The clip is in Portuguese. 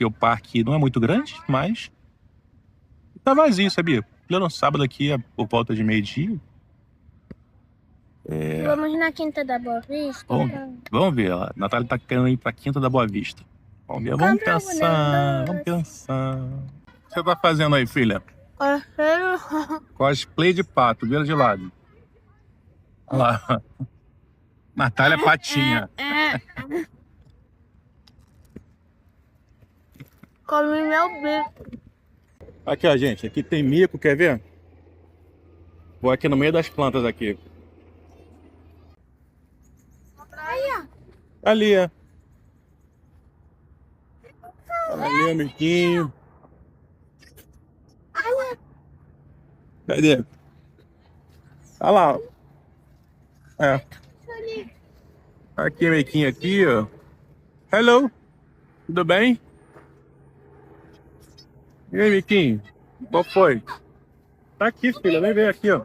porque o parque não é muito grande, mas tá vazio, sabia? Pleno sábado aqui, por volta de meio-dia. Vamos na Quinta da Boa Vista? Vamos ver. A Natália tá querendo ir pra Quinta da Boa Vista. Vamos ver, vamos Compra pensar. Vamos pensar. O que você tá fazendo aí, filha? Cosplay de pato, vira de lado. Olha lá. Natália Patinha. Come meu bico. Aqui, ó, gente. Aqui tem mico, quer ver? Vou aqui no meio das plantas aqui. Ali, ó. Ali, o miquinho. Cadê? Olha lá. Ó. É. Aqui, miquinho aqui, ó. Hello. Tudo bem? E aí, miquinho? Qual foi? Tá aqui, filha. Vem ver aqui, ó.